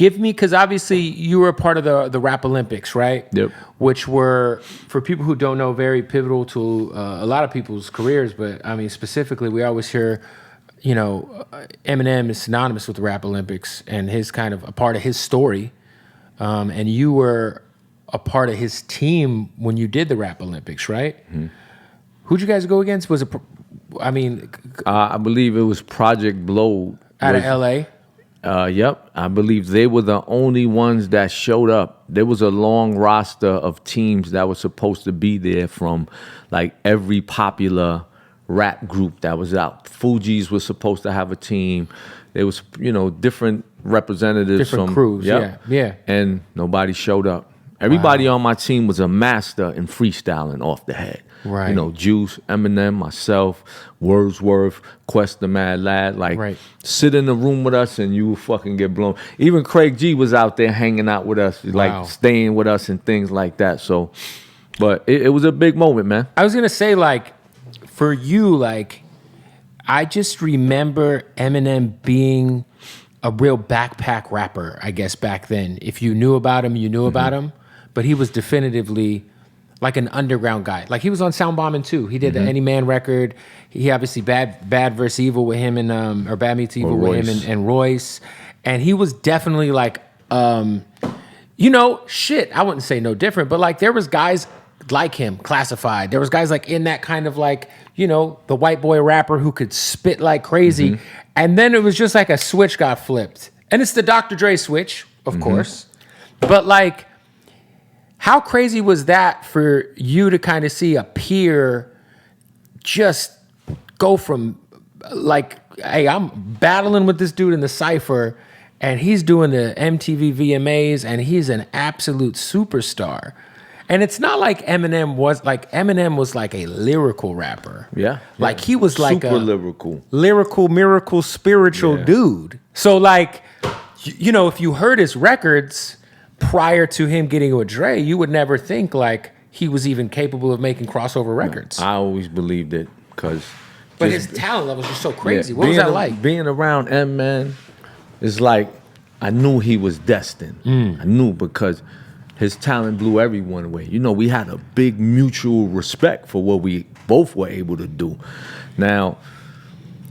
give me, because obviously you were a part of the Rap Olympics, right? Yep. Which were, for people who don't know, very pivotal to a lot of people's careers. But I mean, specifically, we always hear, Eminem is synonymous with the Rap Olympics and his kind of a part of his story. And you were a part of his team when you did the Rap Olympics, right? Mm-hmm. Who'd you guys go against? Was it, I believe it was Project Blow. Out of LA? Yep. I believe they were the only ones that showed up. There was a long roster of teams that were supposed to be there from like every popular rap group that was out. Fugees was supposed to have a team. There was, different representatives different crews. Yep. Yeah. And nobody showed up. Everybody on my team was a master in freestyling off the head. Right. Juice, Eminem, myself, Wordsworth, Quest the Mad Lad. Sit in the room with us and you will fucking get blown. Even Craig G was out there hanging out with us, like staying with us and things like that. So, but it was a big moment, man. I was going to say, for you, I just remember Eminem being a real backpack rapper, I guess, back then. If you knew about him, you knew about him. But he was definitively like an underground guy. Like he was on Sound Bombing too. He did the Any Man record. He obviously Bad vs. Evil with him and or Bad Meets Evil with him and Royce. And he was definitely like shit, I wouldn't say no different, but there was guys like him, Classified. There was guys in that kind of the white boy rapper who could spit like crazy. And then it was just like a switch got flipped. And it's the Dr. Dre switch, of course. But how crazy was that for you to kind of see a peer just go from hey, I'm battling with this dude in the cypher and he's doing the MTV VMAs and he's an absolute superstar. And it's not like Eminem was like a lyrical rapper. Yeah. He was like super a lyrical, miracle, spiritual dude. So if you heard his records prior to him getting with Dre, you would never think he was even capable of making crossover records. I always believed it because... But his talent levels were so crazy. What was that like? Being around M, man, it's like I knew he was destined. I knew because his talent blew everyone away. We had a big mutual respect for what we both were able to do. Now,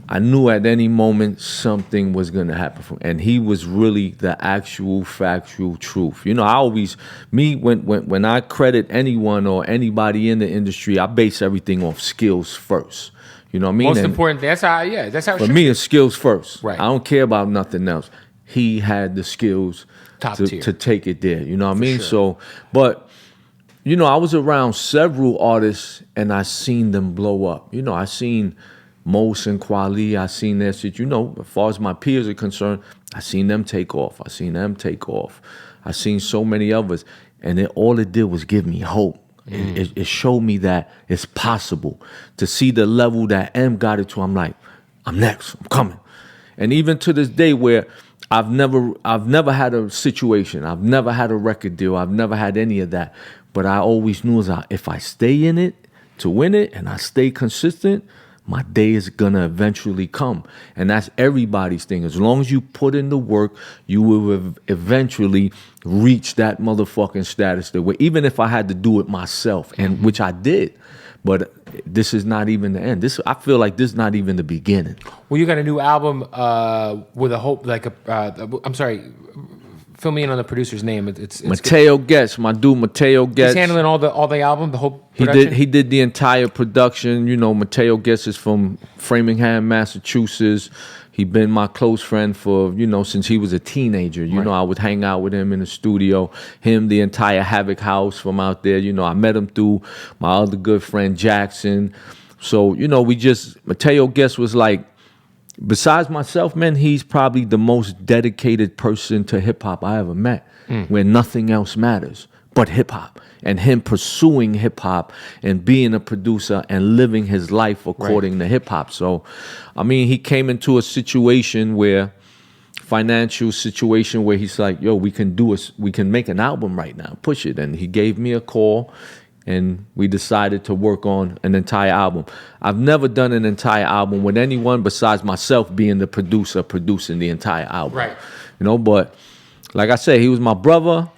I knew at any moment something was going to happen for him. And he was really the actual factual truth. I always, when I credit anyone or anybody in the industry, I base everything off skills first. You know what I mean? Most important, that's how it For me, it's skills first. Right. I don't care about nothing else. He had the skills to take it there. You know what I mean? Sure. So, but, I was around several artists and I seen them blow up. I seen Mos and Kweli, I seen their shit. As far as my peers are concerned, I seen them take off. I seen them take off. I seen so many others. And all it did was give me hope. It showed me that it's possible. To see the level that M got it to, I'm like, I'm next, I'm coming. And even to this day where I've never had a situation, I've never had a record deal, I've never had any of that. But I always knew if I stay in it to win it and I stay consistent, my day is gonna eventually come. And that's everybody's thing. As long as you put in the work, you will eventually reach that motherfucking status there. Even if I had to do it myself, and which I did. But this is not even the end. I feel like this is not even the beginning. Well, you got a new album with a hope, I'm sorry, fill me in on the producer's name. It's Mateo Getz, my dude Mateo Getz. He's handling all the album, the whole production? He did the entire production. Mateo Getz is from Framingham, Massachusetts. He been my close friend for, since he was a teenager. I would hang out with him in the studio. Him, the entire Havoc House from out there. I met him through my other good friend Jackson. So, Mateo Getz was like, besides myself, man, he's probably the most dedicated person to hip-hop I ever met, where nothing else matters but hip-hop. And him pursuing hip-hop and being a producer and living his life according to hip-hop. So, he came into a financial situation where he's like, yo, we can make an album right now, push it. And he gave me a call. And we decided to work on an entire album. I've never done an entire album with anyone besides myself being the producer, producing the entire album. Right. But like I said, he was my brother.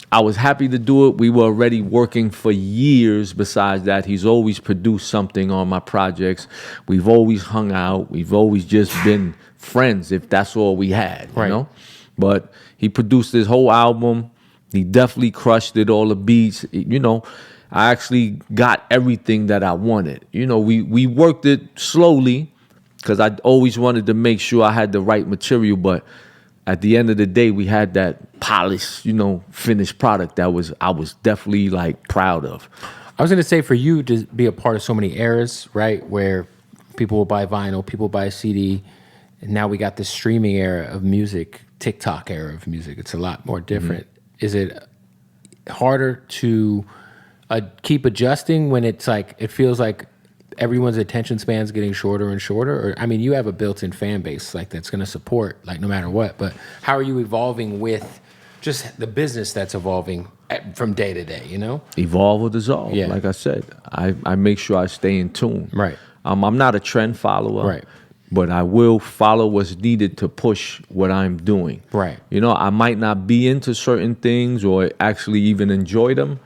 I was happy to do it. We were already working for years. Besides that, he's always produced something on my projects. We've always hung out. We've always just been friends, if that's all we had, you know? But he produced this whole album. He definitely crushed it, all the beats. You know, I actually got everything that I wanted. You know, we worked it slowly because I always wanted to make sure I had the right material, but at the end of the day, we had that polished, you know, finished product that I was definitely like proud of. I was going to say, for you to be a part of so many eras, right, where people will buy vinyl, people buy a CD, and now we got this streaming era of music, TikTok era of music. It's a lot more different. Is it harder to keep adjusting when it's like, it feels like everyone's attention span's getting shorter and shorter? Or, I mean, you have a built-in fan base like that's going to support like no matter what, but how are you evolving with just the business that's evolving from day to day, you know? Evolve or dissolve. Yeah. Like I said, I make sure I stay in tune. Right. I'm not a trend follower. Right. But I will follow what's needed to push what I'm doing. Right. You know, I might not be into certain things or actually even enjoy them,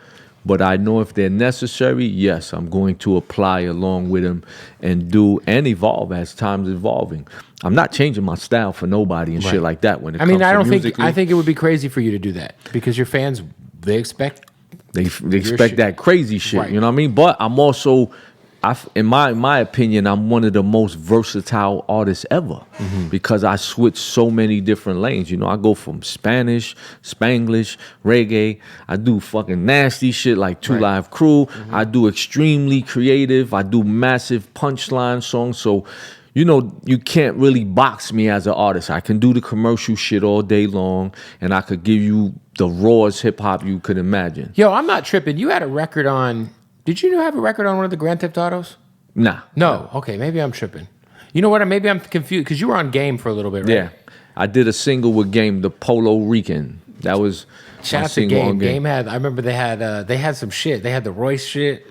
but I know if they're necessary, yes, I'm going to apply along with them and do and evolve as time's evolving. I'm not changing my style for nobody and shit like that when it comes to musically. I think it would be crazy for you to do that because your fans, they expect that crazy shit, right. You know what I mean? But I'm also, in my opinion, I'm one of the most versatile artists ever because I switch so many different lanes. You know, I go from Spanish, Spanglish, reggae. I do fucking nasty shit like Two Live Crew. I do extremely creative. I do massive punchline songs. So, you know, you can't really box me as an artist. I can do the commercial shit all day long, and I could give you the rawest hip hop you could imagine. Yo, I'm not tripping. You had a record on. Did you have a record on one of the Grand Theft Autos? Nah. No. Okay, maybe I'm tripping. You know what? Maybe I'm confused because you were on Game for a little bit, right? Yeah. I did a single with Game, the Polo Rican. That was shout out to Game. Game had. I remember they had some shit. They had the Royce shit.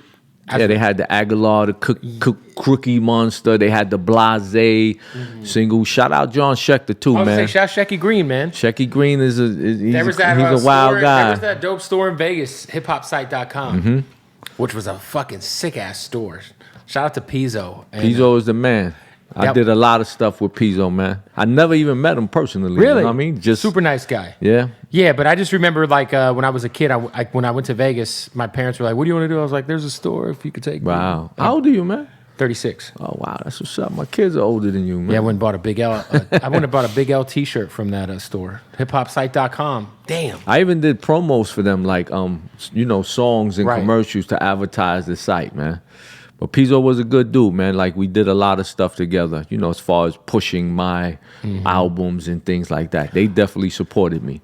They had the Aguilar, the Crookie Monster. They had the Blase single. Shout out John Schechter too, man. Shout out Shecky Green, man. Shecky Green he's a wild guy. There was that dope store in Vegas, hiphopsite.com, which was a fucking sick ass store. Shout out to Pizzo. Pizzo is the man. I did a lot of stuff with Pizzo, man. I never even met him personally. Really? You know what I mean? Just super nice guy. Yeah. Yeah, but I just remember like when I was a kid, when I went to Vegas, my parents were like, "What do you want to do?" I was like, "There's a store if you could take me." Wow. How old are you, man? 36. Oh wow, that's what's up. My kids are older than you, man. Yeah, I went and bought a Big L. I went and bought a Big L T-shirt from that store, hiphopsite.com. Damn. I even did promos for them, like you know, songs and commercials to advertise the site, man. But Pizzo was a good dude, man. Like, we did a lot of stuff together, you know, as far as pushing my albums and things like that. They definitely supported me.